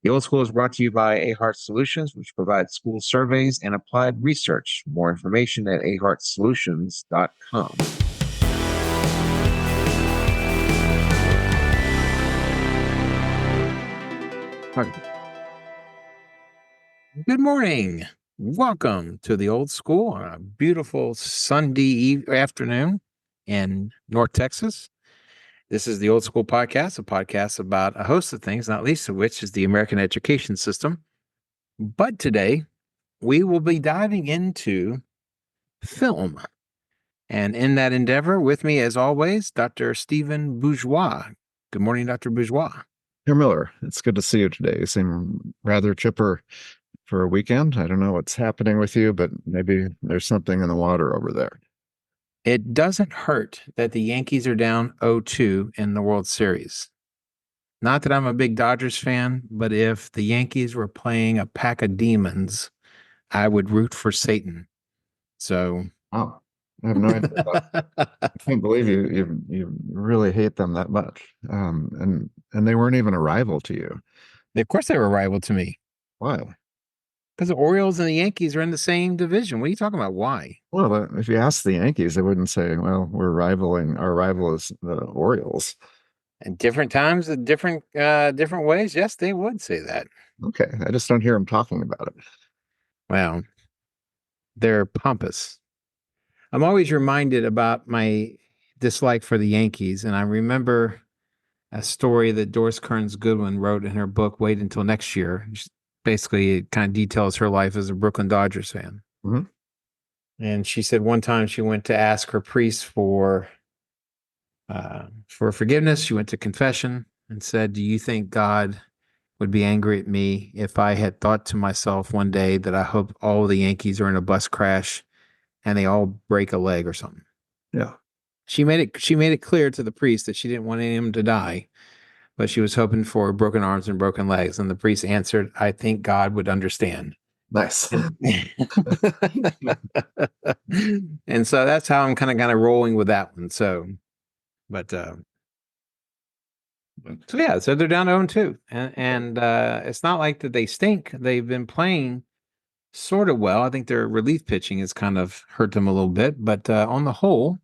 The Old School is brought to you by Ahart Solutions, which provides school surveys and applied research. More information at ahartsolutions.com. Good morning. Welcome to the Old School on a beautiful Sunday afternoon in North Texas. This is the Old School Podcast, a podcast about a host of things, not least of which is the American education system. But today, we will be diving into film. And in that endeavor, with me, as always, Dr. Stephen Bourgeois. Good morning, Dr. Bourgeois. Herr Miller, it's good to see you today. You seem rather chipper for a weekend. I don't know what's happening with you, but maybe there's something in the water over there. It doesn't hurt that the Yankees are down 0-2 in the World Series. Not that I'm a big Dodgers fan, but if the Yankees were playing a pack of demons, I would root for Satan. So, Oh, I have no idea about that. I can't believe you really hate them that much. And they weren't even a rival to you. of course, they were a rival to me Why? because the Orioles and the Yankees are in the same division. What are you talking about? Why? Well, if you ask the Yankees, they wouldn't say, "Well, we're rivaling. Our rival is the Orioles." At different times, in different ways, yes, they would say that. Okay, I just don't hear them talking about it. Well, they're pompous. I'm always reminded about my dislike for the Yankees, and I remember a story that Doris Kearns Goodwin wrote in her book, Wait Until Next Year. Basically, it kind of details her life as a Brooklyn Dodgers fan. Mm-hmm. And she said one time she went to ask her priest for forgiveness. She went to confession and said, "Do you think God would be angry at me if I had thought to myself one day that I hope all the Yankees are in a bus crash and they all break a leg or something?" Yeah. She made it clear to the priest that she didn't want any of them to die, but she was hoping for broken arms and broken legs. And the priest answered, "I think God would understand." Nice. And so that's how I'm kind of rolling with that one. So, but so yeah, so they're down to 0-2, and it's not like that they stink. They've been playing sort of well. I think their relief pitching has kind of hurt them a little bit, but on the whole,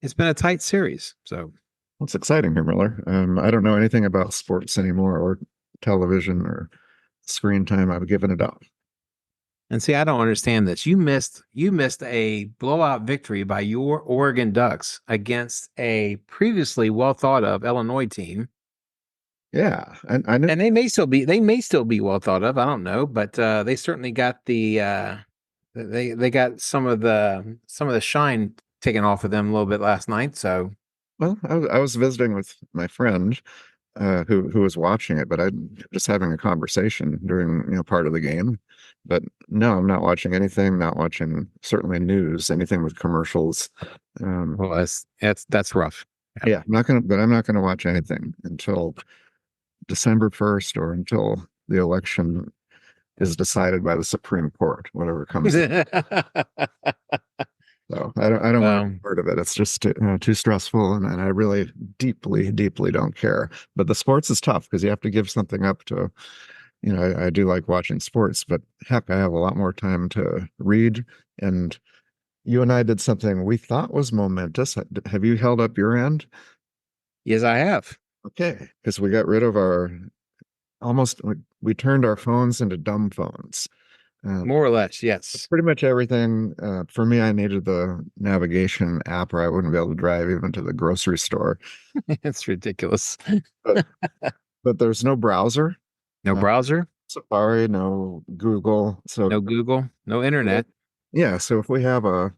it's been a tight series. So That's exciting here, Miller. I don't know anything about sports anymore or television or screen time. I've given it up. and see, I don't understand this. You missed a blowout victory by your Oregon Ducks against a previously well thought of Illinois team. Yeah, I know. And they may still be well thought of. I don't know, but they certainly got the they got some of the shine taken off of them a little bit last night. So, Well, I was visiting with my friend who was watching it, but I just having a conversation during part of the game. But no, I'm not watching anything. Not watching certainly news, anything with commercials. well, that's rough. Yeah, I'm not gonna watch anything until December 1st or until the election is decided by the Supreme Court, whatever comes. So I don't want any part of it. It's just too stressful, and I really deeply, deeply don't care. But the sports is tough because you have to give something up to. I do like watching sports, but heck, I have a lot more time to read. And you and I did something we thought was momentous. Have you held up your end? Yes, I have. Okay, because we got rid of we turned our phones into dumb phones. More or less, yes. Pretty much everything. For me, I needed the navigation app or I wouldn't be able to drive even to the grocery store. It's ridiculous. But there's no browser. No browser? Safari, no Google. So no Google, no internet. Yeah, so if we have a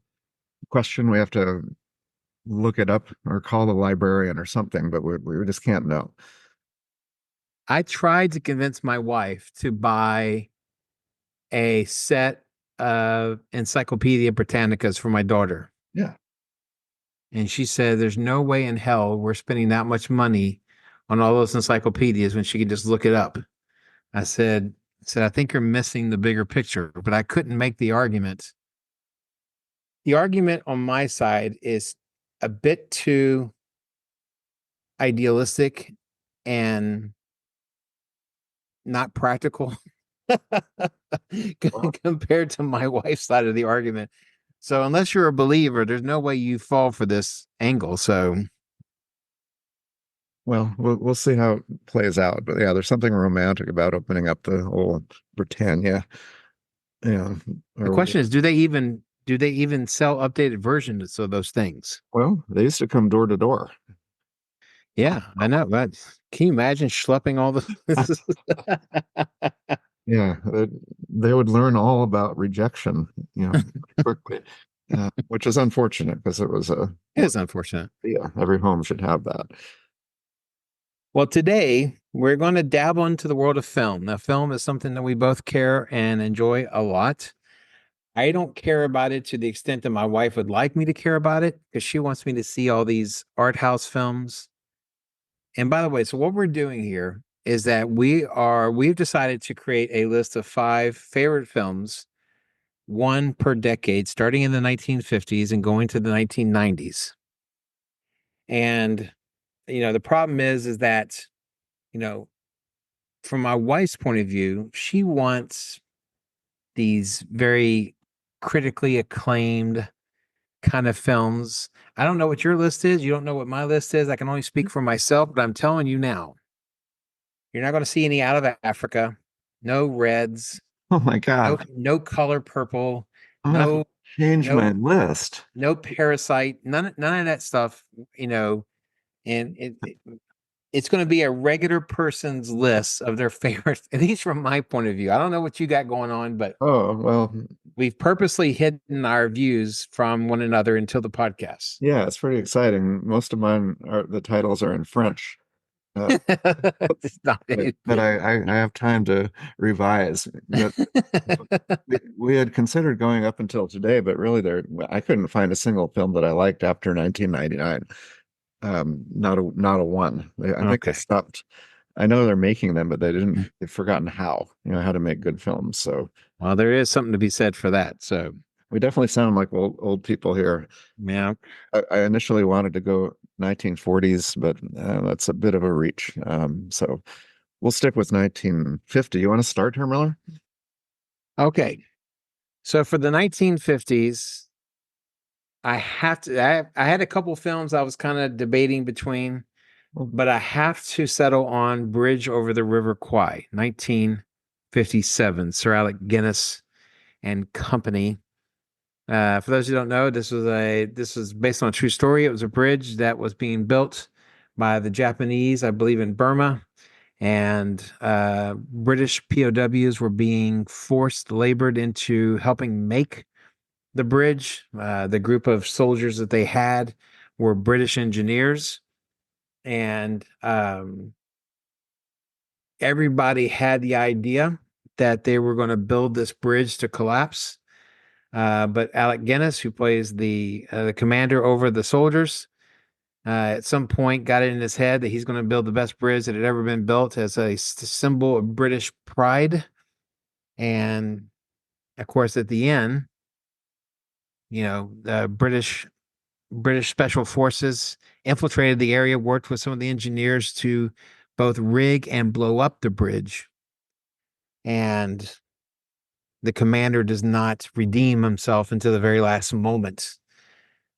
question, we have to look it up or call the librarian or something, but we just can't know. I tried to convince my wife to buy a set of Encyclopedia Britannicas for my daughter. Yeah. And she said, "There's no way in hell we're spending that much money on all those encyclopedias when she can just look it up." I said, "I think you're missing the bigger picture," but I couldn't make the argument. The argument on my side is a bit too idealistic and not practical Well, compared to my wife's side of the argument. So unless you're a believer, there's no way you fall for this angle. So we'll see how it plays out. But yeah, there's something romantic about opening up the old Britannia. Yeah. the Or question is, do they even sell updated versions of those things? well, they used to come door to door. Yeah, I know. But can you imagine schlepping all the Yeah, they would learn all about rejection, quickly, which is unfortunate because it was It is unfortunate. yeah, every home should have that. Well, today we're going to dabble into the world of film. Now, film is something that we both care and enjoy a lot. I don't care about it to the extent that my wife would like me to care about it because she wants me to see all these art house films. And by the way, so what we're doing here is that we've decided to create a list of 5 favorite films, one per decade, starting in the 1950s and going to the 1990s. And the problem is that, you know, from my wife's point of view, she wants these very critically acclaimed kind of films. I don't know what your list is. You don't know what my list is. I can only speak for myself, but I'm telling you now, you're not going to see any Out of Africa, no Reds, Oh my no God, no Color Purple, I'm gonna have to no change no my list. no Parasite, none of that stuff. And it's going to be a regular person's list of their favorites, at least from my point of view. I don't know what you got going on, but Oh, well, we've purposely hidden our views from one another until the podcast. yeah, it's pretty exciting. Most of mine are the titles are in French, uh, It's not but I have time to revise. But we had considered going up until today, but really I couldn't find a single film that I liked after 1999. Not a one. I think they Okay. stopped. I know they're making them, but they've forgotten how to make good films. So Well, there is something to be said for that. So, we definitely sound like old people here. yeah. I initially wanted to go 1940s, but that's a bit of a reach. So we'll stick with 1950. You want to start, Herr Miller? Okay. So for the 1950s, I had a couple films I was kind of debating between, but I have to settle on Bridge Over the River Kwai, 1957, Sir Alec Guinness and Company. For those who don't know, this was based on a true story. It was a bridge that was being built by the Japanese, I believe, in Burma, and British POWs were being forced, labored into helping make the bridge. The group of soldiers that they had were British engineers, and everybody had the idea that they were going to build this bridge to collapse. But Alec Guinness, who plays the commander over the soldiers, at some point got it in his head that he's going to build the best bridge that had ever been built as a symbol of British pride. And of course, at the end, the British Special Forces infiltrated the area, worked with some of the engineers to both rig and blow up the bridge. And the commander does not redeem himself until the very last moment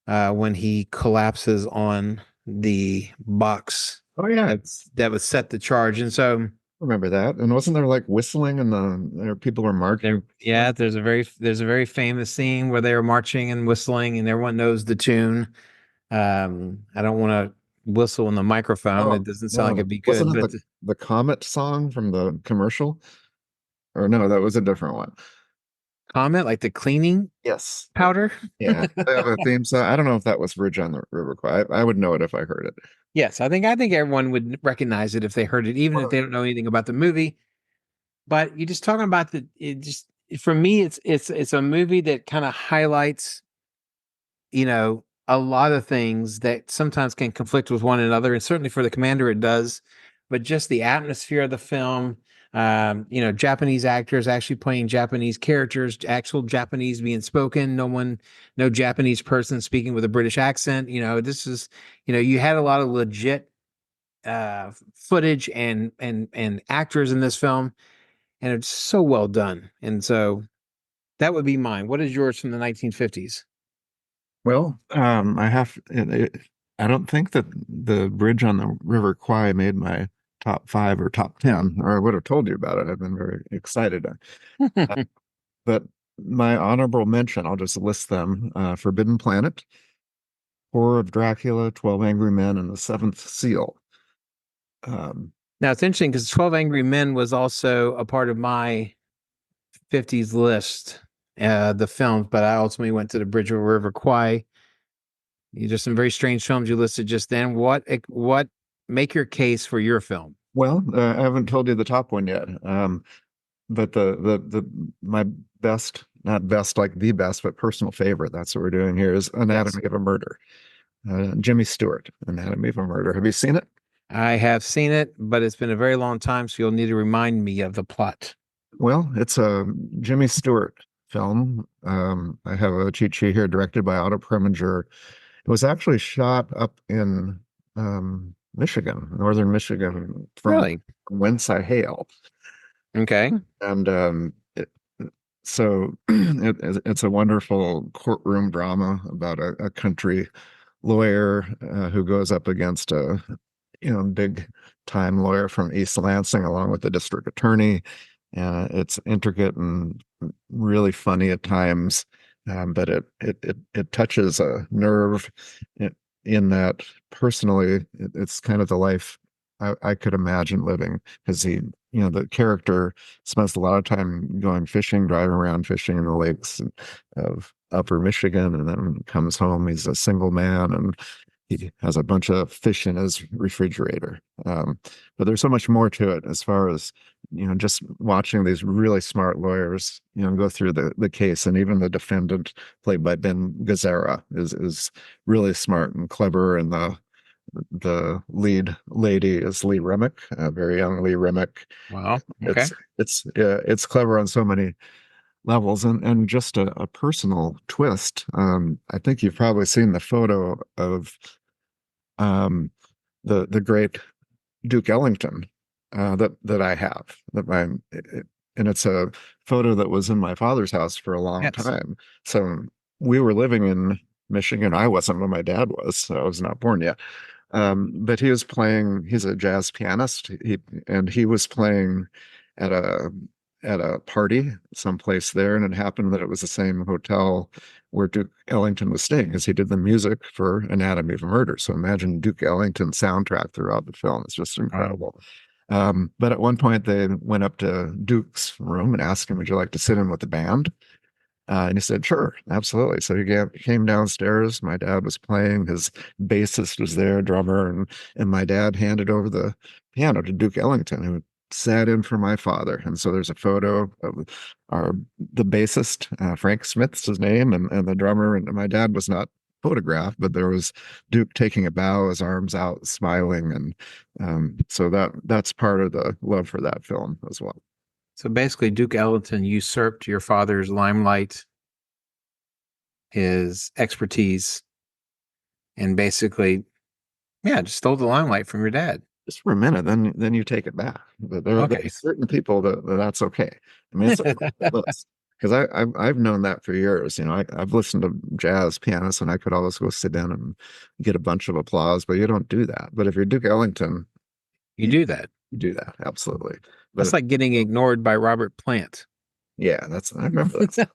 when he collapses on the box Oh yeah, that would set the charge. And so remember that. And wasn't there like whistling and people were marching? there's a very famous scene where they were marching and whistling, and everyone knows the tune. I don't want to whistle in the microphone. Oh It doesn't sound like no, it'd be good, wasn't it but the Comet song from the commercial? Or no, that was a different one. comment like the cleaning Yes. powder. Yeah, they have a theme song. I don't know if that was Bridge on the River Kwai. I would know it if I heard it. Yes, I think everyone would recognize it if they heard it, even if they don't know anything about the movie. But you're just talking about for me, it's a movie that kind of highlights, a lot of things that sometimes can conflict with one another. And certainly for the commander, it does. But just the atmosphere of the film, Japanese actors actually playing Japanese characters, actual Japanese being spoken, no Japanese person speaking with a British accent. This is, you had a lot of legit footage and actors in this film, and it's so well done. And so that would be mine. What is yours from the 1950s? Well, I don't think that the bridge on the River Kwai made my top 5 or top 10, or I would have told you about it. I've been very excited. Uh, but my honorable mention, I'll just list them: Forbidden Planet, Horror of Dracula, 12 Angry Men, and The Seventh Seal. Now it's interesting because 12 Angry Men was also a part of my 50s list, the films, but I ultimately went to The Bridge over River Kwai. Just some very strange films you listed just then. What make your case for your film? Well, I haven't told you the top one yet. But the my best, not best like the best, but personal favorite, that's what we're doing here, is Anatomy of a Murder. Jimmy Stewart, Anatomy of a Murder. Have you seen it? I have seen it, but it's been a very long time, so you'll need to remind me of the plot. Well, it's a Jimmy Stewart film. I have a cheat sheet here, directed by Otto Preminger. It was actually shot up in Michigan, northern Michigan, from Really? whence I hail. Okay. And so it's a wonderful courtroom drama about a country lawyer who goes up against a big time lawyer from East Lansing, along with the district attorney. It's intricate and really funny at times, but it touches a nerve in that personally, it's kind of the life I could imagine living, because the character spends a lot of time going fishing, driving around fishing in the lakes of Upper Michigan, and then comes home. He's a single man, and he has a bunch of fish in his refrigerator. But there's so much more to it, as far as just watching these really smart lawyers go through the case. And even the defendant, played by Ben Gazzara, is really smart and clever. And the lead lady is Lee Remick, a very young Lee Remick. Wow. Okay. It's clever on so many levels, and just a personal twist. I think you've probably seen the photo of um, the great Duke Ellington that I have. And it's a photo that was in my father's house for a long Yes. time. So we were living in Michigan. I wasn't when my dad was, so I was not born yet. But he was playing. He's a jazz pianist. He was playing at a party someplace there, and it happened that it was the same hotel where Duke Ellington was staying, because he did the music for Anatomy of a Murder. So imagine Duke Ellington's soundtrack throughout the film. It's just incredible. But at one point, they went up to Duke's room and asked him, "Would you like to sit in with the band?" And he said, "Sure, absolutely." So came downstairs. My dad was playing. His bassist was there, drummer, and my dad handed over the piano to Duke Ellington, who sat in for my father. And so there's a photo of the bassist, Frank Smith's his name, and the drummer. And my dad was not photographed, but there was Duke taking a bow, his arms out, smiling. And so that's part of the love for that film as well. So basically, Duke Ellington usurped your father's limelight, his expertise, and basically, just stole the limelight from your dad. Just for a minute, then you take it back. But there Okay. are certain people that's okay. I mean, it's because I've known that for years. I've listened to jazz pianists, and I could always go sit down and get a bunch of applause, but you don't do that. But if you're Duke Ellington, You do that. you do that, absolutely. That's But like getting ignored by Robert Plant. yeah, I remember that.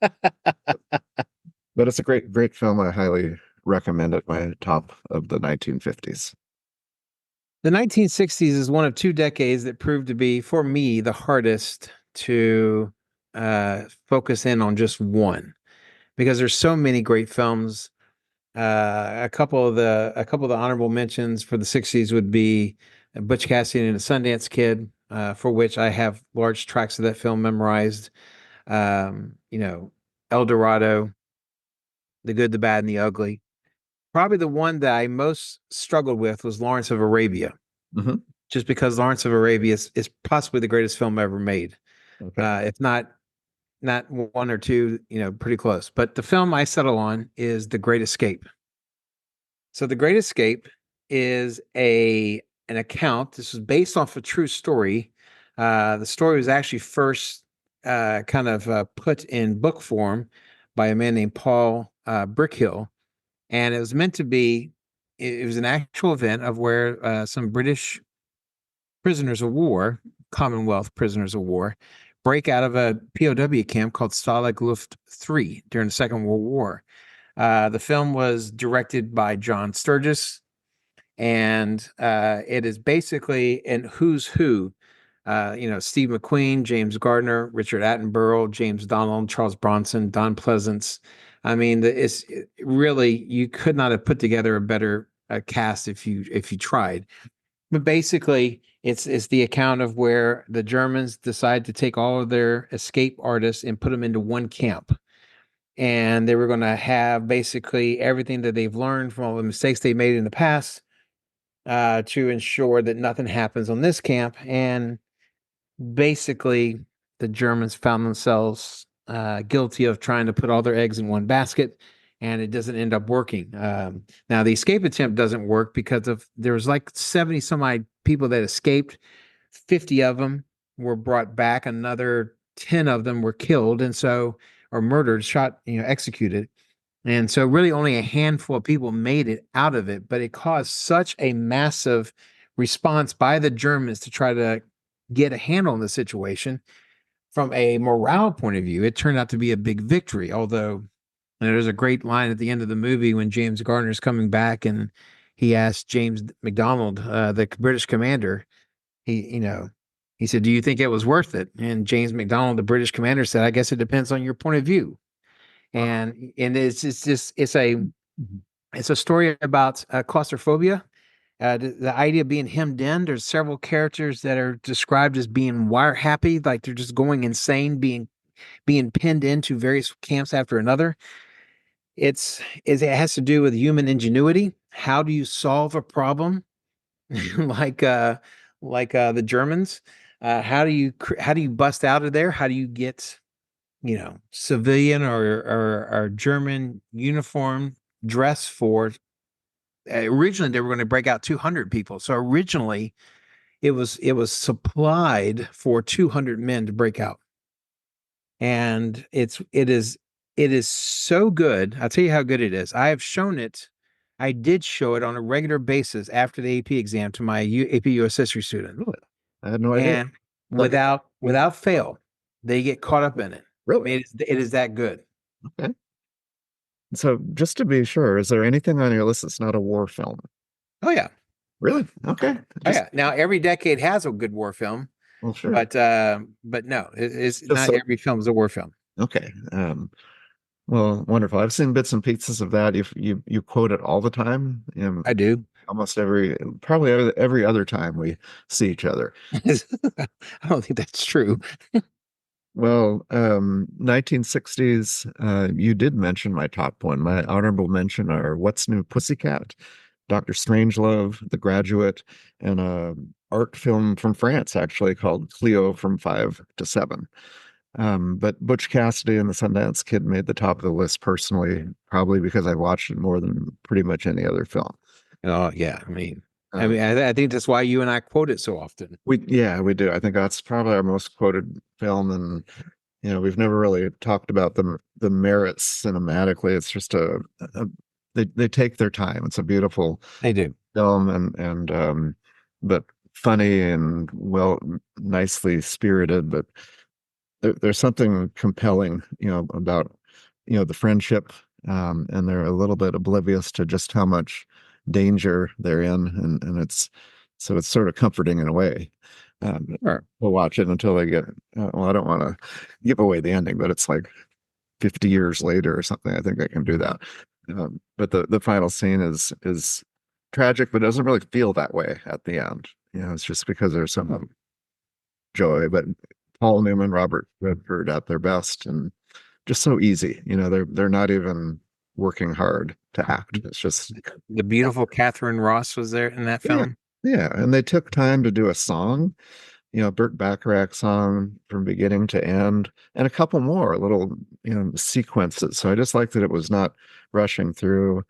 But it's a great film. I highly recommend it. My top of the 1950s. The 1960s is one of 2 decades that proved to be, for me, the hardest to focus in on just one, because there's so many great films. A couple of the honorable mentions for the 60s would be Butch Cassidy and the Sundance Kid, for which I have large tracks of that film memorized. El Dorado, The Good, the Bad, and the Ugly. Probably the one that I most struggled with was Lawrence of Arabia, Mm-hmm. just because Lawrence of Arabia is possibly the greatest film ever made. Okay. If not one or two, pretty close. But the film I settle on is The Great Escape. So The Great Escape is a an account. This was based off a true story. The story was actually first put in book form by a man named Paul Brickhill, and it was meant to be. It was an actual event of where some British prisoners of war, Commonwealth prisoners of war, break out of a POW camp called Stalag Luft 3 during the Second World War. The film was directed by John Sturges, and it is basically an who's who. Steve McQueen, James Gardner, Richard Attenborough, James Donald, Charles Bronson, Don Pleasance. I mean, really, you could not have put together a better cast if you tried. But basically, it's the account of where the Germans decide to take all of their escape artists and put them into one camp. And they were going to have basically everything that they've learned from all the mistakes they made in the past to ensure that nothing happens on this camp. And basically, the Germans found themselves guilty of trying to put all their eggs in one basket, and it doesn't end up working. Now, the escape attempt doesn't work because there was like 70 some odd people that escaped. 50 of them were brought back. Another 10 of them were killed, or murdered, shot, executed. And so really only a handful of people made it out of it, but it caused such a massive response by the Germans to try to get a handle on the situation. From a morale point of view, it turned out to be a big victory. Although there's a great line at the end of the movie when James Garner's coming back and he asked James McDonald, the British commander, he said, "Do you think it was worth it?" And James McDonald, the British commander, said, "I guess it depends on your point of view." And it's a story about claustrophobia. The idea of being hemmed in. There's several characters that are described as being wire happy, like they're just going insane, being pinned into various camps after another. It has to do with human ingenuity. How do you solve a problem like the Germans? How do you bust out of there? How do you get civilian or German uniform dress for? Originally, they were going to break out 200 people. So originally, it was supplied for 200 men to break out, and it is so good. I'll tell you how good it is. I have shown it. I did show it on a regular basis after the AP exam to my AP US history student. Really? I had no idea. And without fail, they get caught up in it. Really? I mean, it is that good. Okay. So just to be sure, is there anything on your list that's not a war film? Oh yeah. Really? Okay. Oh yeah. Now every decade has a good war film, Well, sure. but no, it's Just not so- every film is a war film. Okay. Well, wonderful. I've seen bits and pieces of that. If you quote it all the time, I do. almost probably every other time we see each other. I don't think that's true. Well, 1960s, you did mention my top one. My honorable mention are What's New Pussycat, Dr. Strangelove, The Graduate, and a art film from France actually called Cleo from 5 to 7. But Butch Cassidy and the Sundance Kid made the top of the list personally, probably because I watched it more than pretty much any other film. Oh yeah, I think that's why you and I quote it so often. We do. I think that's probably our most quoted film, and we've never really talked about the merits cinematically. It's just they take their time. It's a beautiful They do film, and but funny and nicely spirited, but there's something compelling, about, the friendship, and they're a little bit oblivious to just how much danger they're in, and it's sort of comforting in a way. Sure. We'll watch it until they get. Well, I don't want to give away the ending, but it's like 50 years later or something. I think I can do that. But the final scene is tragic, but it doesn't really feel that way at the end. It's just because there's some joy. But Paul Newman, Robert Redford at their best, and just so easy. They're not even working hard to act. It's just the beautiful Catherine Ross was there in that film. Yeah, and they took time to do a song, Burt Bacharach song from beginning to end, and a couple more little, sequences. So I just liked that it was not rushing through.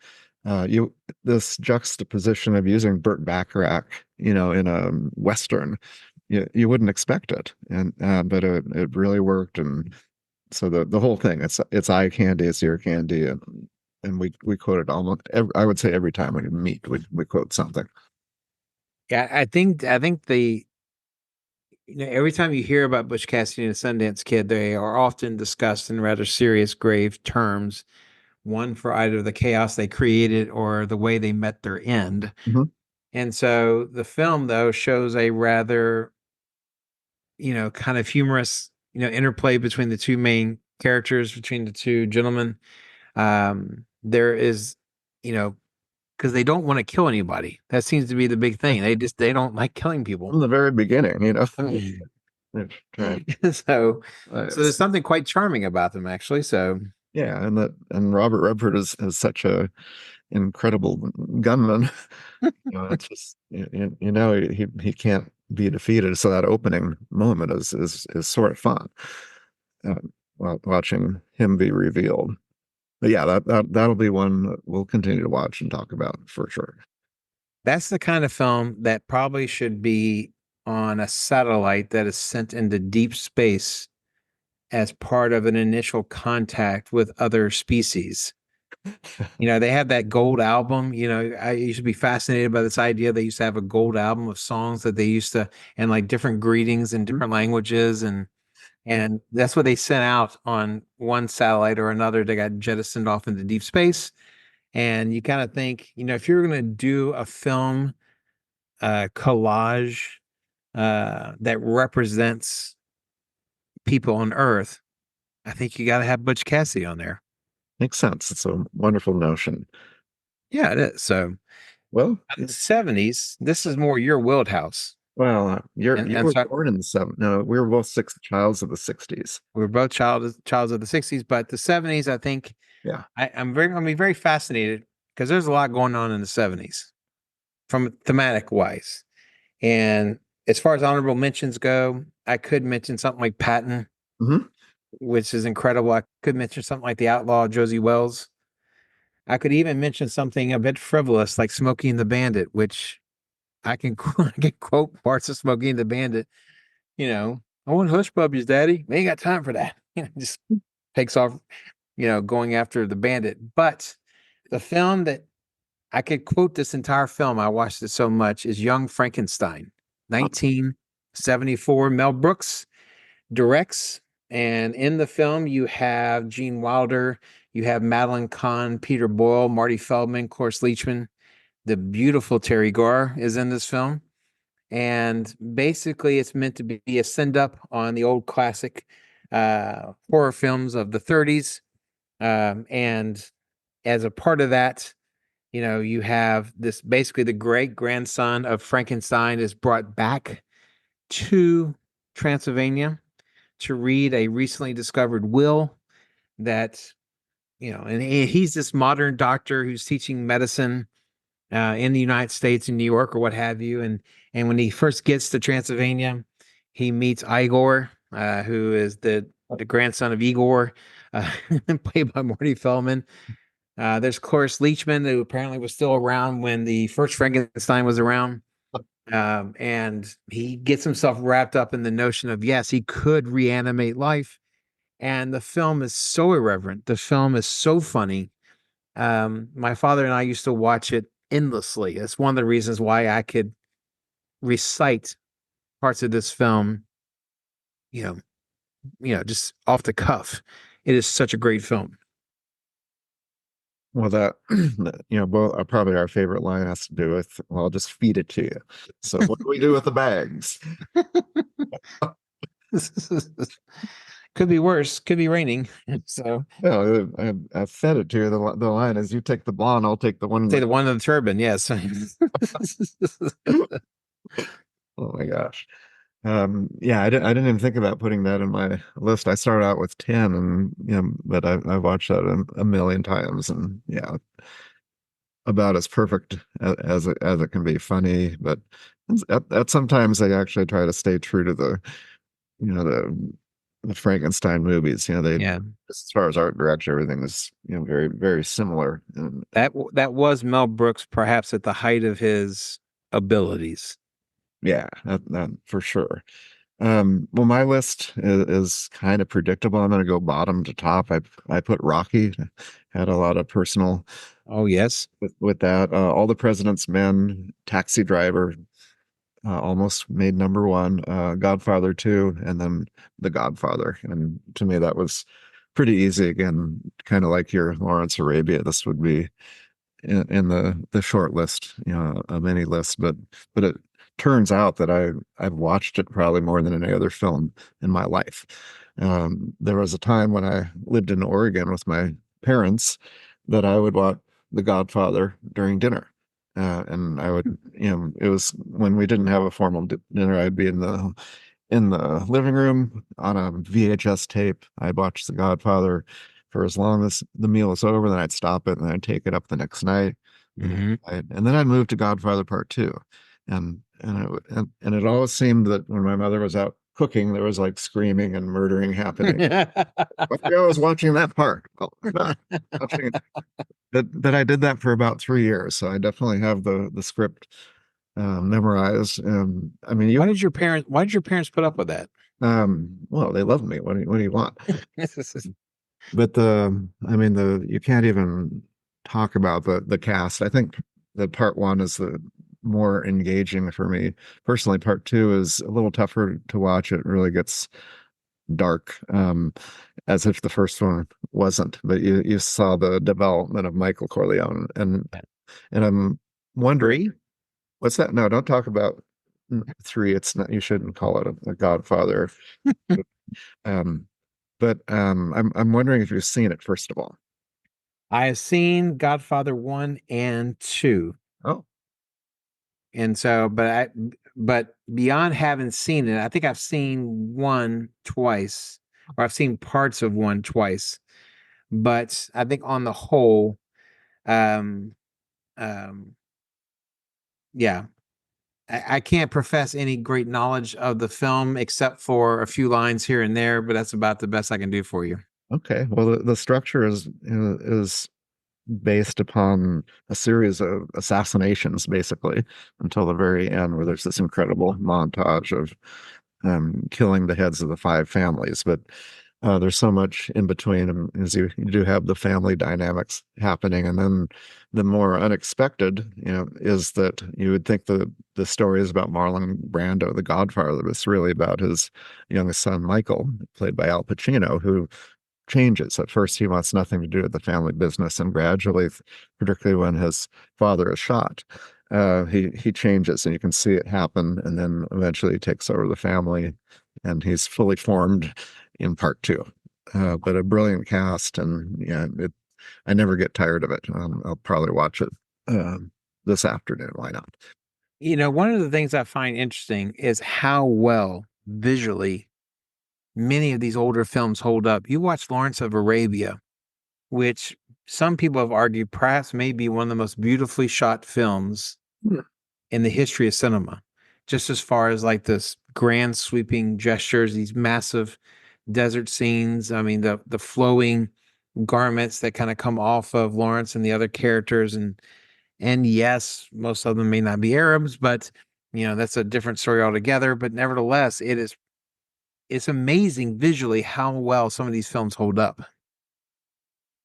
You this juxtaposition of using Burt Bacharach, in a Western, you wouldn't expect it, and but it really worked, and so the whole thing, it's eye candy, it's ear candy, and we quote it almost I would say every time we meet, we quote something. Yeah, I think every time you hear about Butch Cassidy and the Sundance Kid, they are often discussed in rather serious, grave terms. One for either the chaos they created or the way they met their end. Mhm. And so the film, though, shows a rather, kind of humorous, interplay between the two main characters, between the two gentlemen. There is, you know, because they don't want to kill anybody. That seems to be the big thing. They don't like killing people. From the very beginning, Mm. They're trying- So there's something quite charming about them, actually. So yeah, and Robert Redford is such a incredible gunman. It's just he can't be defeated. So that opening moment is sort of fun, uh, watching him be revealed. But yeah, that'll be one that we'll continue to watch and talk about for sure. that's the kind of film that probably should be on a satellite that is sent into deep space as part of an initial contact with other species. They have that gold album. I used to be fascinated by this idea. They used to have a gold album of songs that they used to, and like different greetings in different languages. And that's what they sent out on one satellite or another. They got jettisoned off into deep space. And you kind of think, if you're going to do a film collage that represents people on Earth, I think you got to have Butch Cassidy on there. Makes sense. It's a wonderful notion. Yeah, it is. So Well, the 70s, this is more your wheelhouse. well, you And were so born in the seven. No, we were both childs of the '60s. we were both childs of the 60s, but the 70s, I think Yeah. I'm gonna be very fascinated because there's a lot going on in the 70s from thematic wise. And as far as honorable mentions go, I could mention something like Patton, Hmm. which is incredible. I could mention something like The Outlaw, Josie Wells. I could even mention something a bit frivolous like Smokey and the Bandit, which I can quote parts of Smokey and the Bandit. I want hush puppies, Daddy. We ain't got time for that. Just takes off, going after the bandit. But the film that I could quote this entire film, I watched it so much, is Young Frankenstein, 1974. Mel Brooks directs. And in the film, you have Gene Wilder, you have Madeline Kahn, Peter Boyle, Marty Feldman, Cloris Leachman. The beautiful Terry Garr is in this film. And basically, it's meant to be a send up on the old classic horror films of the 30s. And as a part of that, you have this basically the great grandson of Frankenstein is brought back to Transylvania to read a recently discovered will that, and he's this modern doctor who's teaching medicine in the United States, in New York or what have you. And when he first gets to Transylvania, he meets Igor, who is the grandson of Igor, played by Marty Feldman. There's Cloris Leachman, who apparently was still around when the first Frankenstein was around. And he gets himself wrapped up in the notion of, yes, he could reanimate life. And the film is so irreverent. The film is so funny. My father and I used to watch it endlessly. That's one of the reasons why I could recite parts of this film, you know, just off the cuff. It is such a great film. Well, both probably our favorite line has to do with, well, I'll just feed it to you. So what do we do with the bags? Could be worse. Could be raining. So No, I fed it to you. The line is, you take the blonde, I'll take the one. say the one in the turban. Yes. Oh my gosh. Yeah, I didn't even think about putting that in my list. I started out with 10, and but I watched that a million times, and yeah, about as perfect as it can be. Funny, but at sometimes I actually try to stay true to the the Frankenstein movies. They, Yeah, as far as art direction, everything is very very similar. And that was Mel Brooks, perhaps at the height of his abilities. yeah, that for sure. Well, my list is kind of predictable. I'm going to go bottom to top. I put Rocky. Had a lot of personal Oh yes. with that. All the President's Men, Taxi Driver, almost made number one. Godfather 2, and then The Godfather. And to me, that was pretty easy. Again, kind of like your Lawrence Arabia. This would be in the short list, a mini list. But it turns out that I've watched it probably more than any other film in my life. There was a time when I lived in Oregon with my parents that I would watch The Godfather during dinner. And I would, it was when we didn't have a formal dinner. I'd be in the living room on a VHS tape. I'd watch The Godfather for as long as the meal was over. Then I'd stop it and I'd take it up the next night. Hmm. And then I'd move to Godfather Part Two, and it always seemed that when my mother was out cooking, there was like screaming and murdering happening. But I was watching that part. Well, not watching that. I did that for about 3 years, so I definitely have the script memorized. I mean, Why did your parents put up with that? well, they love me. What do you want? But I mean, you can't even talk about the cast. I think the part one is the more engaging for me personally. Part two is a little tougher to watch. It really gets dark, as if the first one wasn't. But you saw the development of Michael Corleone, and I'm wondering, what's that? No, don't talk about three. It's not. You shouldn't call it a Godfather. Um, but I'm wondering if you've seen it first of all. I have seen Godfather 1 and 2. Oh, And so, but beyond having seen it, I think I've seen one twice, or I've seen parts of one twice. But I think on the whole, um, um, yeah, I can't profess any great knowledge of the film except for a few lines here and there, but that's about the best I can do for you. okay. Well, the structure is based upon a series of assassinations, basically, until the very end, where there's this incredible montage of killing the heads of the five families. But there's so much in between, as you do have the family dynamics happening, and then the more unexpected, is that you would think the story is about Marlon Brando, the Godfather, but it's really about his youngest son, Michael, played by Al Pacino, who changes. At first, he wants nothing to do with the family business, and gradually, particularly when his father is shot, he changes, and you can see it happen. And then eventually, he takes over the family, and he's fully formed in part two. But a brilliant cast, and yeah, I never get tired of it. I'll probably watch it this afternoon. Why not? One of the things I find interesting is how well visually many of these older films hold up. You watch Lawrence of Arabia, which some people have argued perhaps may be one of the most beautifully shot films in the history of cinema. Just as far as like this grand sweeping gestures, these massive desert scenes. I mean, the flowing garments that kind of come off of Lawrence and the other characters, and yes, most of them may not be Arabs, but that's a different story altogether. But nevertheless, it's amazing visually how well some of these films hold up.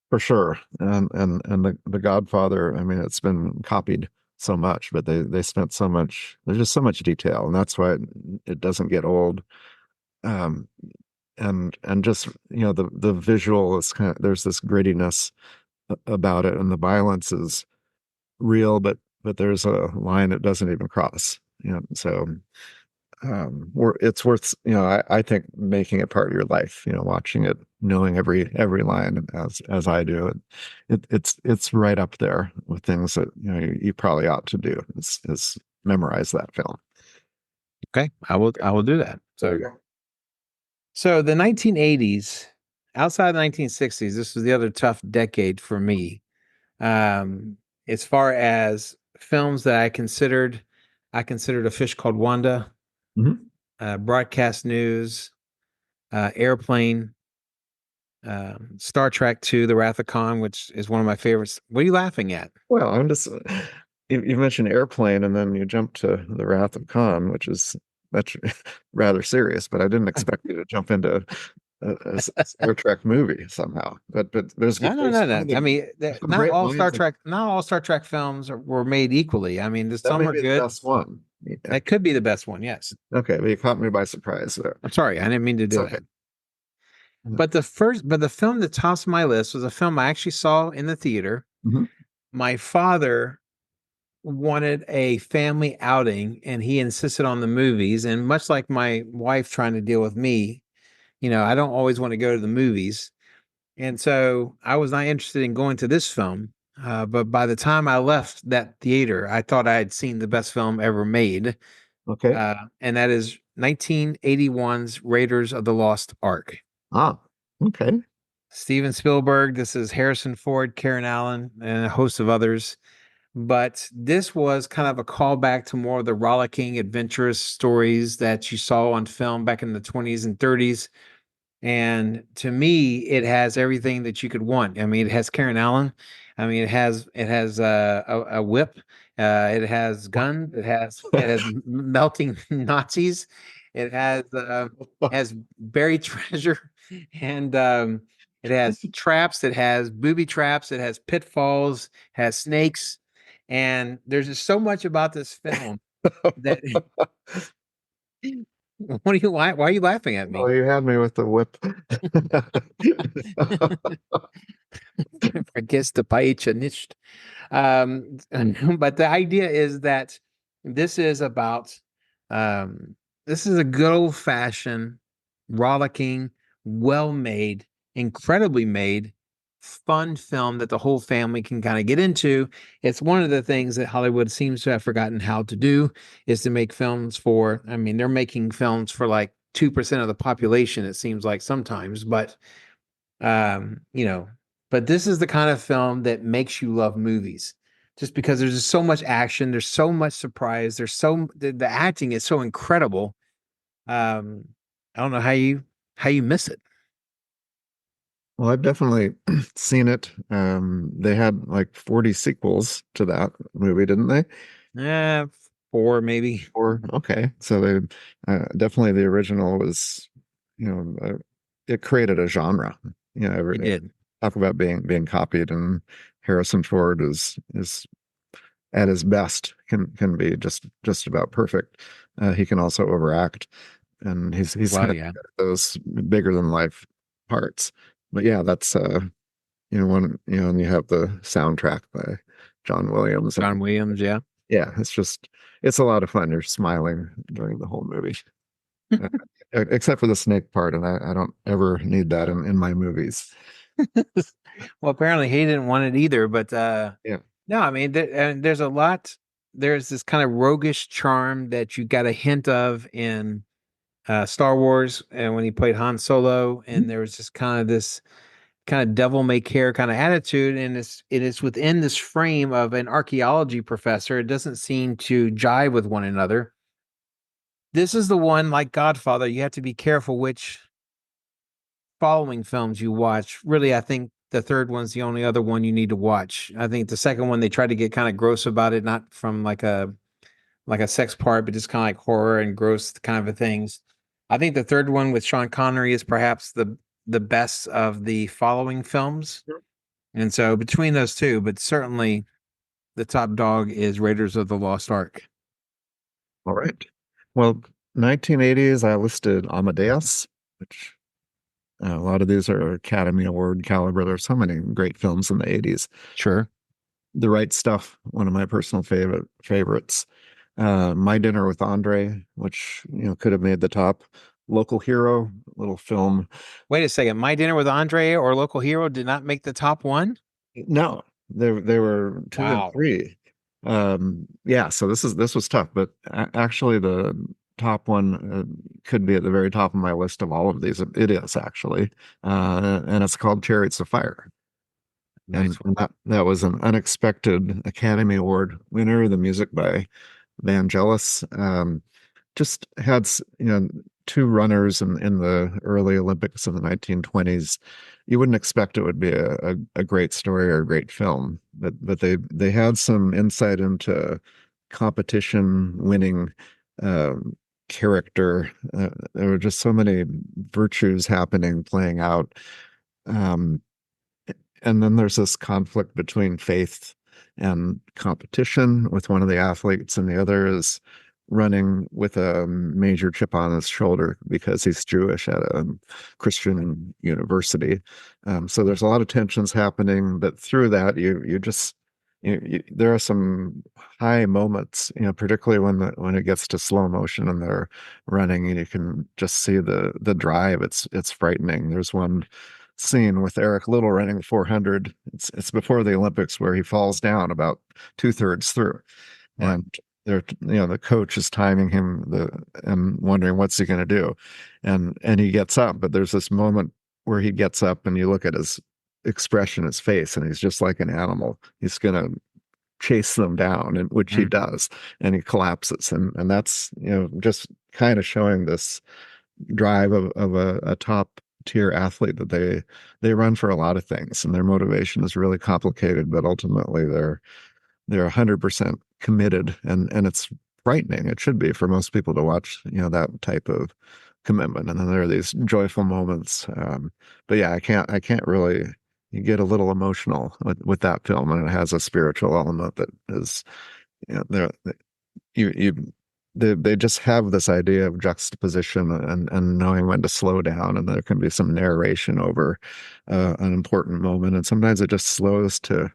For sure. And the Godfather, I mean, it's been copied so much, but they spent so much, there's just so much detail, and that's why it doesn't get old. Um, and just, the visual is there's this grittiness about it, and the violence is real, but there's a line it doesn't even cross. So it's worth, I think, making it part of your life, watching it, knowing every line as I do. It's right up there with things that you probably ought to do is memorize that film. Okay, I will do that. So the 1980s, outside the 1960s, this was the other tough decade for me. As far as films that I considered A Fish Called Wanda, Mhm. Broadcast News, Airplane, Star Trek 2, The Wrath of Khan, which is one of my favorites. What are you laughing at? Well, I'm just you mentioned Airplane, and then you jump to The Wrath of Khan, which is that's rather serious. But I didn't expect you to jump into a Star Trek movie somehow. But No, no, there's no, no. I mean, some great lines. Not all Star Trek films were made equally. I mean, That some may are be the good. best one. Yeah. That could be the best one. Yes. Okay, but you caught me by surprise there. I'm sorry, I didn't mean to It's do okay. that. But the film that tops my list was a film I actually saw in the theater. Mhm. My father wanted a family outing, and he insisted on the movies. And much like my wife trying to deal with me, I don't always want to go to the movies. And so I was not interested in going to this film. But by the time I left that theater, I thought I had seen the best film ever made. Okay. And that is 1981's Raiders of the Lost Ark. Ah, okay. Steven Spielberg, this is Harrison Ford, Karen Allen, and a host of others. But this was kind of a callback to more of the rollicking, adventurous stories that you saw on film back in the 20s and 30s. And to me, it has everything that you could want. I mean, it has Karen Allen. I mean, it has a whip. It has guns. It has melting Nazis. It has buried treasure, and it has traps. It has booby traps. It has pitfalls. Has snakes, and there's just so much about this film that. What are you? Why are you laughing at Oh, me? you had me with the whip. Vergiss the Paicha nicht. But the idea is that this is about this is a good old fashioned, rollicking, well made, incredibly made, fun film that the whole family can kind of get into. It's one of the things that Hollywood seems to have forgotten how to do is to make films for, I mean, they're making films for like 2% of the population, it seems like sometimes, but um, you know, but this is the kind of film that makes you love movies just because there's just so much action, there's so much surprise, the acting is so incredible. Um, I don't know how you miss it. Well, I've definitely seen it. They had like 40 sequels to that movie, didn't they? Yeah, four maybe. Or okay, so they definitely the original was, you know, it created a genre. You know, It did. talk about being copied, and Harrison Ford is at his best can be just about perfect. He can also overact, and he's Well, got yeah. those bigger than life parts. But yeah, that's and you have the soundtrack by John Williams. John Williams, yeah. Yeah, it's a lot of fun. You're smiling during the whole movie. Uh, Except for the snake part, and I don't ever need that in my movies. Well, apparently he didn't want it either, but Yeah. no, I mean, there's a lot. There's this kind of roguish charm that you got a hint of in Star Wars, and when he played Han Solo, and there was just kind of this kind of devil may care kind of attitude, and it is within this frame of an archaeology professor. It doesn't seem to jive with one another. This is the one, like Godfather, you have to be careful which following films you watch. Really, I think the third one's the only other one you need to watch. I think the second one they tried to get kind of gross about it, not from like a sex part, but just kind of like horror and gross kind of things. I think the third one with Sean Connery is perhaps the best of the following films. Sure. And so between those two, but certainly the top dog is Raiders of the Lost Ark. All right. Well, 1980s, I listed Amadeus, which a lot of these are Academy Award caliber. There's so many great films in the 80s. Sure. The Right Stuff, one of my personal favorites. My Dinner with Andre, which could have made the top. Local Hero, little film. Wait a second. My Dinner with Andre or Local Hero did not make the top one? No, they were two and Wow. three. Yeah, so this was tough, but actually the top one could be at the very top of my list of all of these. It is actually, and it's called Chariots of Fire. Nice And one. that was an unexpected Academy Award winner. The music by Vangelis just had two runners in the early Olympics in the 1920s, you wouldn't expect it would be a great story or a great film, but they had some insight into competition winning character. There were just so many virtues happening, playing out. Um, and then there's this conflict between faith and competition with one of the athletes, and the other is running with a major chip on his shoulder because he's Jewish at a Christian university. So there's a lot of tensions happening, but through that, there are some high moments, particularly when it gets to slow motion and they're running, and you can just see the drive. It's frightening. There's one scene with Eric Little running 400. It's before the Olympics where he falls down about 2/3 through, Right. and the coach is timing him and wondering what's he going to do, and he gets up, but there's this moment where he gets up and you look at his expression, his face, and he's just like an animal. He's going to chase them down, and which he does, and he collapses, and that's just kind of showing this drive of a top tier athlete that they run for a lot of things, and their motivation is really complicated, but ultimately they're 100% committed, and it's frightening. It should be for most people to watch that type of commitment, and then there are these joyful moments. But yeah, I can't really. You get a little emotional with that film, and it has a spiritual element that is, there you they just have this idea of juxtaposition and knowing when to slow down, and there can be some narration over an important moment, and sometimes it just slows to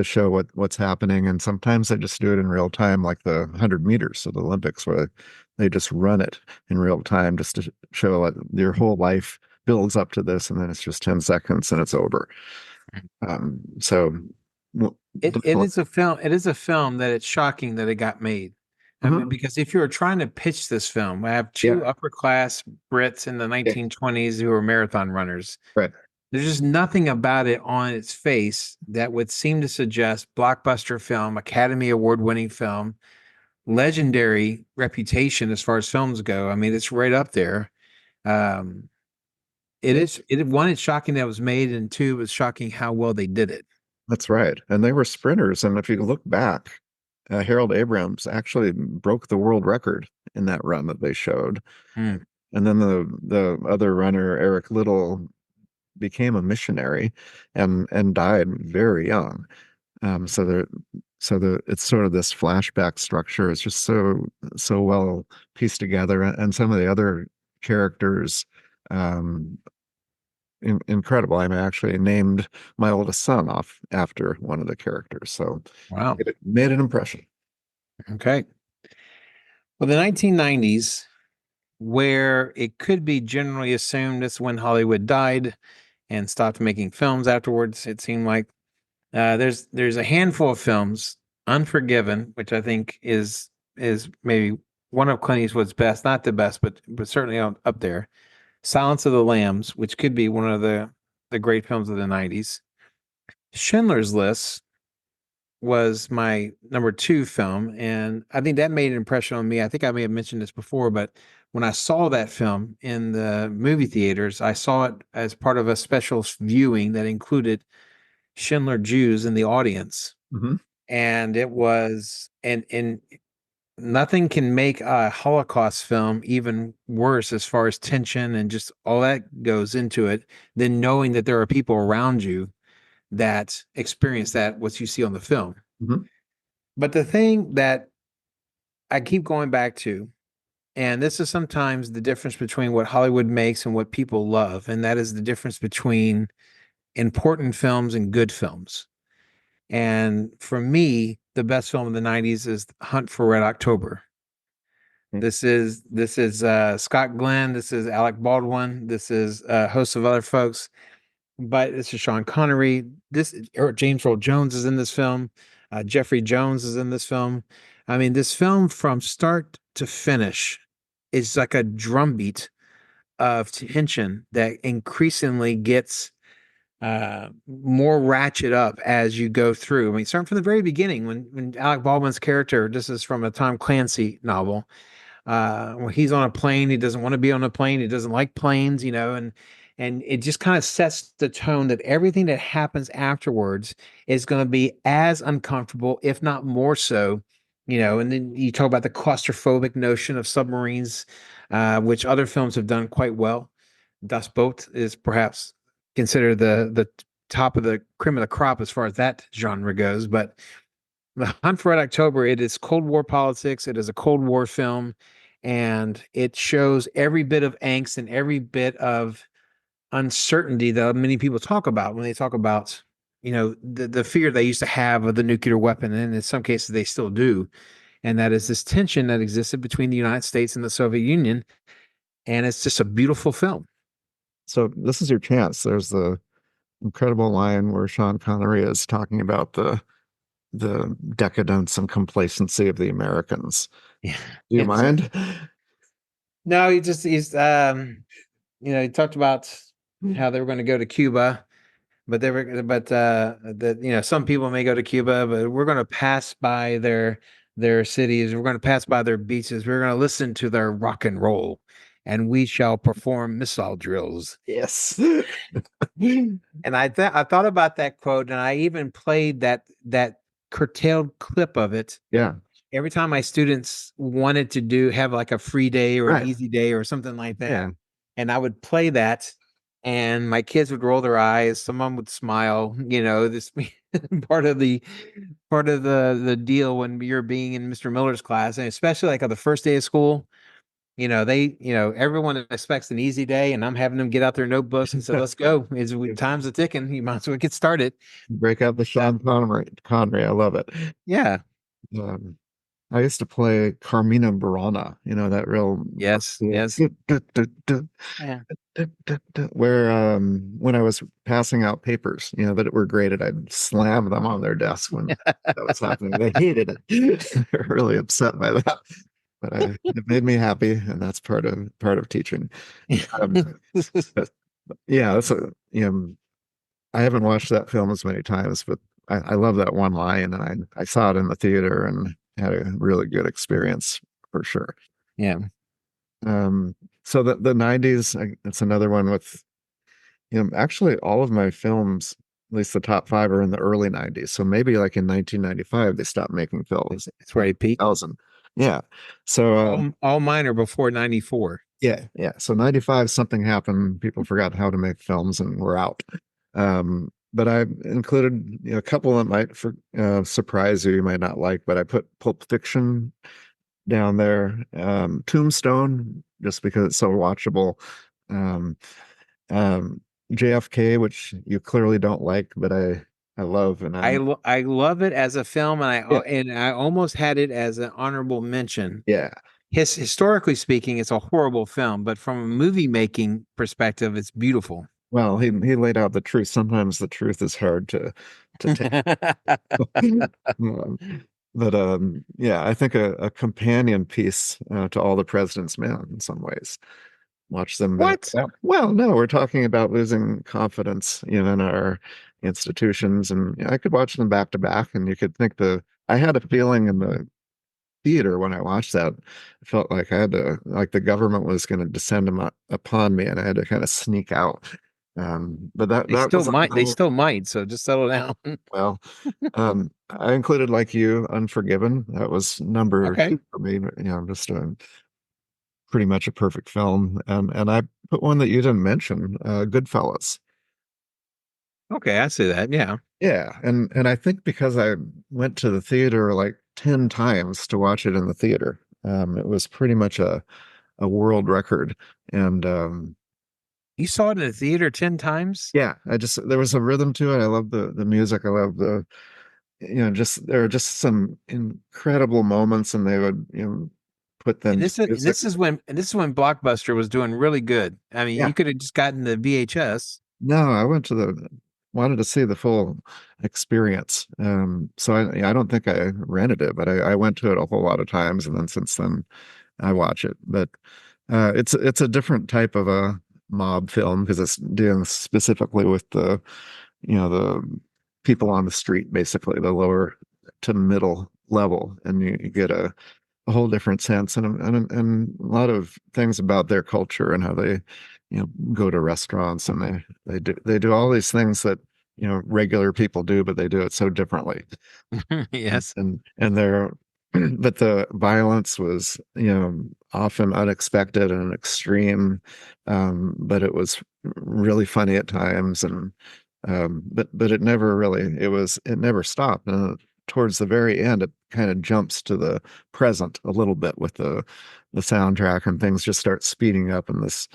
show what's happening, and sometimes they just do it in real time, like the 100 meters of the Olympics, where they just run it in real time just to show that your whole life builds up to this, and then it's just 10 seconds and it's over. So It is a film. It is a film that it's shocking that it got made. I mean, because if you were trying to pitch this film, I have two upper class Brits in the 1920s who were marathon runners. Right. There's just nothing about it on its face that would seem to suggest blockbuster film, Academy Award winning film, legendary reputation as far as films go. I mean, it's right up there. It's shocking that it was made, and two, it's shocking how well they did it. That's right. And they were sprinters. And if you look back, Harold Abrams actually broke the world record in that run that they showed. And then the other runner, Eric Little, became a missionary and died very young. It's sort of this flashback structure. It's just so well pieced together, and some of the other characters, incredible. I actually named my oldest son off after one of the characters, so Wow, it made an impression. Okay. Well, the 1990s, where it could be generally assumed that's when Hollywood died and stopped making films afterwards. It seemed like there's a handful of films, Unforgiven, which I think is maybe one of Clint Eastwood's best, not the best, but certainly up there. Silence of the Lambs, which could be one of the great films of the 90s. Schindler's List was my number 2 film, and I think that made an impression on me. I think I may have mentioned this before, but when I saw that film in the movie theaters, I saw it as part of a special viewing that included Schindler Jews in the audience. And it was, and nothing can make a Holocaust film even worse as far as tension and just all that goes into it than knowing that there are people around you that experience what you see on the film. But the thing that I keep going back to, and this is sometimes the difference between what Hollywood makes and what people love, and that is the difference between important films and good films. And for me, the best film of the 90s is Hunt for Red October. This is Scott Glenn, this is Alec Baldwin, this is a host of other folks, but this is Sean Connery. James Earl Jones is in this film. Jeffrey Jones is in this film. I mean, this film from start to finish is like a drumbeat of tension that increasingly gets more ratchet up as you go through. I mean, starting from the very beginning when Alec Baldwin's character, this is from a Tom Clancy novel, when he's on a plane, he doesn't want to be on a plane. He doesn't like planes, and it just kind of sets the tone that everything that happens afterwards is going to be as uncomfortable, if not more so. And then you talk about the claustrophobic notion of submarines, which other films have done quite well. Das Boot is perhaps considered the top of the cream of the crop as far as that genre goes. But The Hunt for Red October, it is Cold War politics. It is a Cold War film, and it shows every bit of angst and every bit of uncertainty that many people talk about when they talk about, the fear they used to have of the nuclear weapon, and in some cases they still do. And that is this tension that existed between the United States and the Soviet Union. And it's just a beautiful film. So this is your chance. There's the incredible line where Sean Connery is talking about the decadence and complacency of the Americans. Yeah. Do you mind? No, he talked about how they were going to go to Cuba, but some people may go to Cuba, but we're going to pass by their cities. We're going to pass by their beaches. We're going to listen to their rock and roll, and we shall perform missile drills. Yes. And I thought about that quote, and I even played that curtailed clip of it. Yeah. Every time my students wanted to have like a free day or an easy day or something like that. Yeah. And I would play that, and my kids would roll their eyes. Someone would smile. This part of the deal when you're being in Mr. Miller's class, and especially like on the first day of school. Everyone expects an easy day, and I'm having them get out their notebooks and say, "Let's go! Time's a ticking. You might as well get started." Break out the Sean Connery. I love it. Yeah. I used to play Carmina Burana, that real Yes. Yes. Yeah. Where when I was passing out papers, that were graded, I'd slam them on their desk when that was happening. They hated it. They're really upset by that. But it made me happy, and that's part of teaching. Yeah, I haven't watched that film as many times, but I love that one line, and I saw it in the theater and had a really good experience for sure. Yeah. So the 90s, it's another one with, actually all of my films, at least the top 5, are in the early 90s. So maybe like in 1995, they stopped making films. It's where he peaked. 2000. Yeah. So all mine are before 94. Yeah. So 95, something happened. People forgot how to make films and we're out. But I included a couple that might surprise you might not like, but I put Pulp Fiction down there. Tombstone, just because it's so watchable. JFK, which you clearly don't like, but I love, and I love it as a film, and I almost had it as an honorable mention. Yeah. Historically speaking, it's a horrible film, but from a movie making perspective, it's beautiful. Well, he laid out the truth. Sometimes the truth is hard to take. But yeah, I think a companion piece to All the President's Men in some ways. Watch them. What? Well, no, we're talking about losing confidence in our institutions, and I could watch them back to back, and you could think I had a feeling in the theater when I watched that. I felt like like the government was going to descend upon me, and I had to kind of sneak out. But they still might. So just settle down. Well, I included, like you, Unforgiven. That was number 2 for me. Just pretty much a perfect film. And I put one that you didn't mention, Goodfellas. Okay, I see that. Yeah. Yeah, and I think because I went to the theater like 10 times to watch it in the theater, it was pretty much a world record. And you saw it in the theater 10 times? Yeah, there was a rhythm to it. I love the music. I love there are just some incredible moments, and they would put them. And this is when Blockbuster was doing really good. I mean, you could have just gotten the VHS. No, I wanted to see the full experience. So I don't think I rented it, but I went to it a whole lot of times, and then since then I watch it. But it's a different type of a mob film because it's dealing specifically with the people on the street, basically the lower to middle level, and you get a a whole different sense, and a lot of things about their culture and how they, go to restaurants, and they do all these things that regular people do, but they do it so differently. Yes. And they're but the violence was often unexpected and extreme, but it was really funny at times, and but it never stopped. Towards the very end, it kind of jumps to the present a little bit with the soundtrack, and things just start speeding up. And this,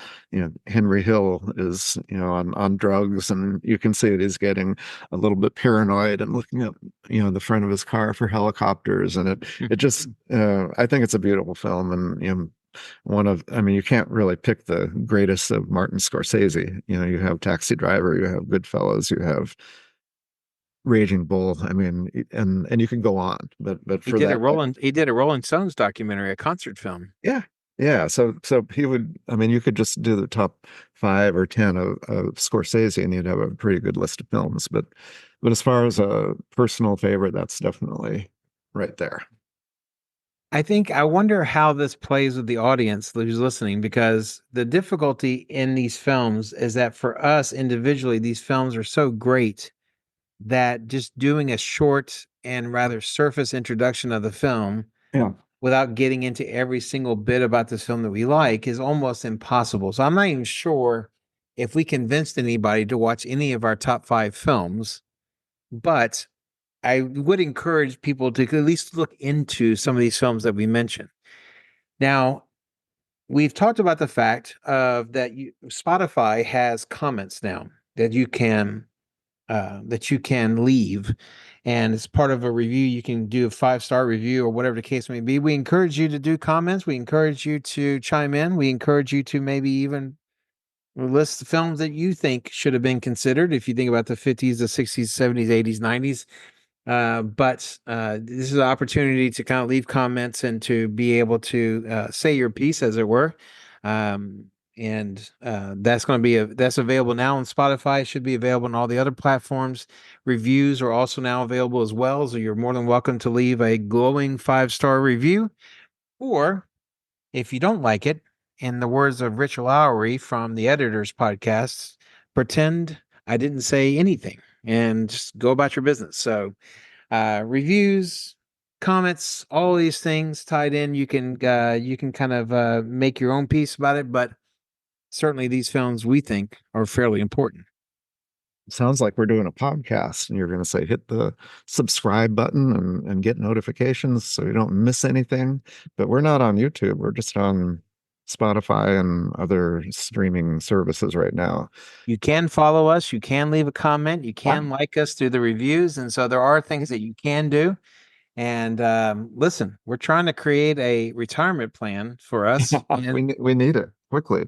Henry Hill is, on drugs, and you can see that he's getting a little bit paranoid and looking up, the front of his car for helicopters. And it just, I think it's a beautiful film. And, I mean, you can't really pick the greatest of Martin Scorsese. You have Taxi Driver, you have Goodfellas, you have Raging Bull. I mean, and you can go on, but He for did a that, Rolling Stones documentary, a concert film. yeah, yeah. So he would. I mean, you could just do the top 5 or 10 of Scorsese, and you'd have a pretty good list of films. But as far as a personal favorite, that's definitely right there. I wonder how this plays with the audience who's listening, because the difficulty in these films is that for us individually, these films are so great that just doing a short and rather surface introduction of the film Yeah. without getting into every single bit about this film that we like is almost impossible. So I'm not even sure if we convinced anybody to watch any of our top 5 films, but I would encourage people to at least look into some of these films that we mentioned. Now, we've talked about the fact of that Spotify has comments now that you can leave, and as part of a review, you can do a 5-star review or whatever the case may be. We encourage you to do comments. We encourage you to chime in. We encourage you to maybe even list the films that you think should have been considered. If you think about the 50s, the 60s, 70s, 80s, 90s, but this is an opportunity to kind of leave comments and to be able to say your piece, as it were. Um, and that's going to that's available now on Spotify. It should be available on all the other platforms. Reviews are also now available as well, so you're more than welcome to leave a glowing 5-star review. Or if you don't like it, in the words of Rich Lowery from the Editors Podcast, pretend I didn't say anything and just go about your business. So reviews, comments, all these things tied in. You can kind of make your own piece about it, but certainly these films we think are fairly important. Sounds like we're doing a podcast, and you're going to say hit the subscribe button and get notifications so you don't miss anything. But we're not on YouTube. We're just on Spotify and other streaming services right now. You can follow us. You can leave a comment. You can like us through the reviews. And so there are things that you can do. And listen, we're trying to create a retirement plan for us. We need it quickly.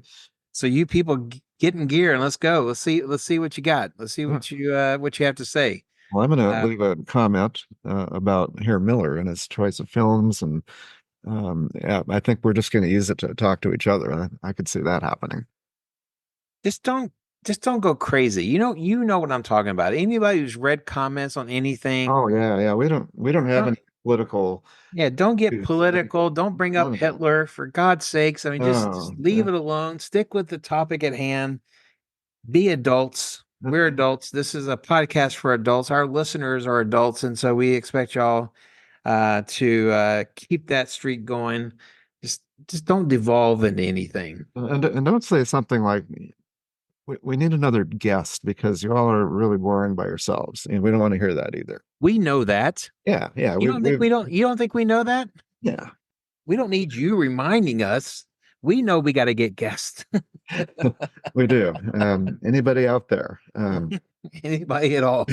So you people get in gear and let's go. Let's see what you got. Let's see what you have to say. Well, I'm going to leave a comment about Herr Miller and his choice of films, and yeah, I think we're just going to use it to talk to each other. I could see that happening. Just don't go crazy. You know what I'm talking about. Anybody who's read comments on anything. Oh yeah. We don't have any political. Yeah, don't get political. Don't bring up Hitler, for God's sakes. I mean, just leave it alone. Stick with the topic at hand. Be adults. We're adults. This is a podcast for adults. Our listeners are adults, and so we expect y'all to keep that streak going. Just don't devolve into anything. And don't say something like, we need another guest because you all are really boring by yourselves, and we don't want to hear that either. We know that. Yeah. You don't think we know that? Yeah. We don't need you reminding us. We know we got to get guests. We do. Anybody out there? Anybody at all?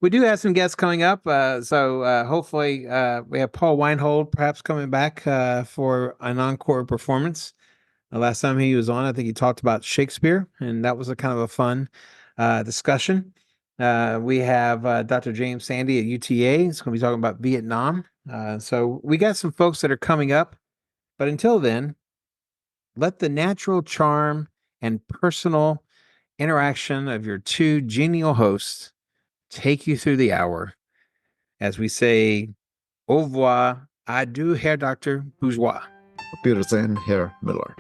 We do have some guests coming up. So hopefully we have Paul Weinhold perhaps coming back for an encore performance. The last time he was on, I think he talked about Shakespeare, and that was a kind of a fun discussion. We have Dr. James Sandy at UTA. He's going to be talking about Vietnam. So we got some folks that are coming up. But until then, let the natural charm and personal interaction of your two genial hosts take you through the hour as we say Au revoir. Adieu, Herr Dr. Bourgeois. Auf Wiedersehen, Herr Miller.